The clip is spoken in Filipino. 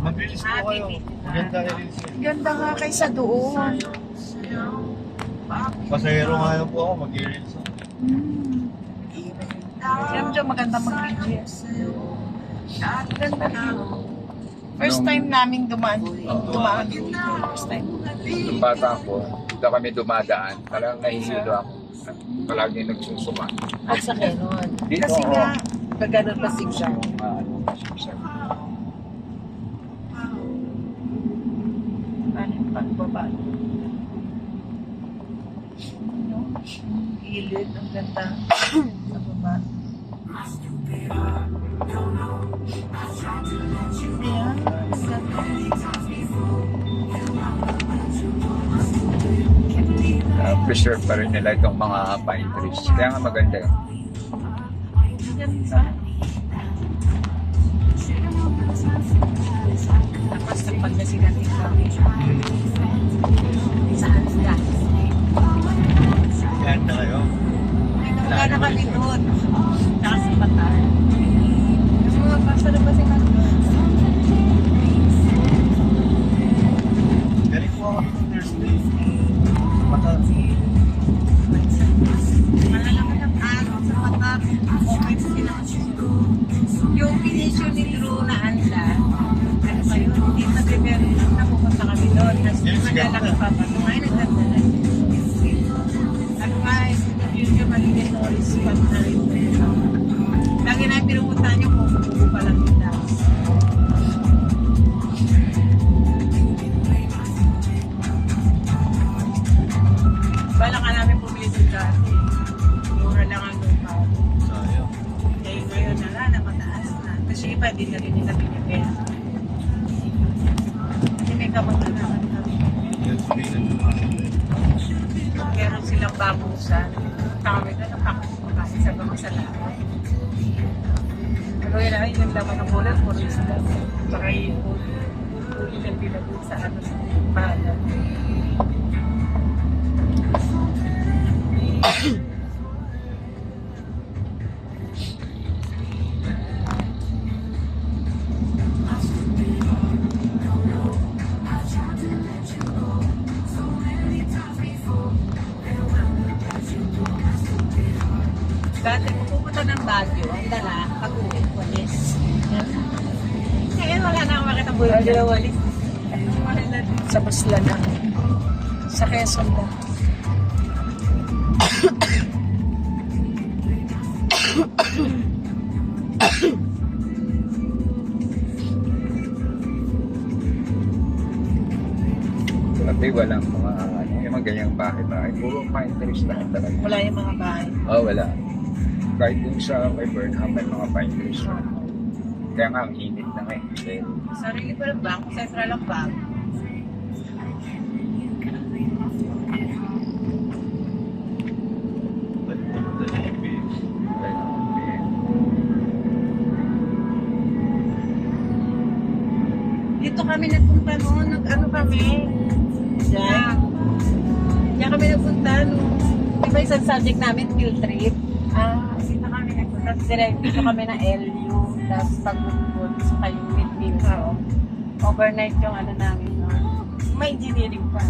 Mag-release po kayo. Maganda i-release yun. Ganda nga kaysa doon. Pasahero nga lang po ako, mag-release ako. Yan dyan maganda mag-BGS. Ganda na. First time namin dumaan. Dumaan dito. First time. Nung bata ko, dito kami dumadaan. Talagang nahihilo ako. Palagi nagsusuma. At sa Quezon. Dito, Kasi nga, Pagkaroon pa siya. ano yung pagbaba. No? Gilid, ang ganda. Sa baba. Ayan, ang ganda. Preserve pa rin nila itong mga pine trees. Kaya nga maganda yun. Ganda. Tapos kapag nasigating kami sa Anda. Yan na kayo. Wala na kami doon. Saka sa Batar. Kasi mga pasta na ba si Galing po ako Thursday. Mata. Malalaman ang araw sa mata. Okay sila. Yung pinisyo ni Drew na anda, ano ba yun? Hindi mag-revero na pupunta kami doon. Tapos Yes, malalaki ganda. pa pa. Tumain nagdadala. Ano nga, yun yung magiging noise spot na rin. Lagi na yung pinupuntahan yung kukukubo pa lang nila. Bala ka namin pumili sa dati. Mura lang ang lupa. Sayang. Kaya ngayon na mataas na. Kasi iba din na rin nila binibenta. Kasi may kamag-anakan kami. Yan, sabihin na Meron silang babusan. Kami doon nakakasya sa mga salamat. Pero yun ay yung laman ng bulan, puro isda. Saka yung ulit ang bilabot sa ano sa balan. Dati kung pupunta ng Baguio, ang dala, pag-uwi, walis. Ngayon wala na akong makita bulan dyan. Walis. Sa Basla na. Sa Quezon na. Dati walang mga ano, yung mga ganyang bahay-bahay. Puro pine trees lang talaga. Wala yung mga bahay. Oh, wala. Kahit dun sa may Burnham, may mga pine trees na. Kaya nga, ang init na ngayon. Pero, Sarili ko lang bang? Central lang bang? Dito kami nagpunta noon. Nag-ano kami? Diyan. Diyan kami nagpunta noon. Di ba isang subject namin, field trip? Dito kami nagpunta. Tapos direct dito kami na LU. Tapos pag-bukod sa kayong midfield. Oo. Overnight yung ano namin. No? May engineering pa.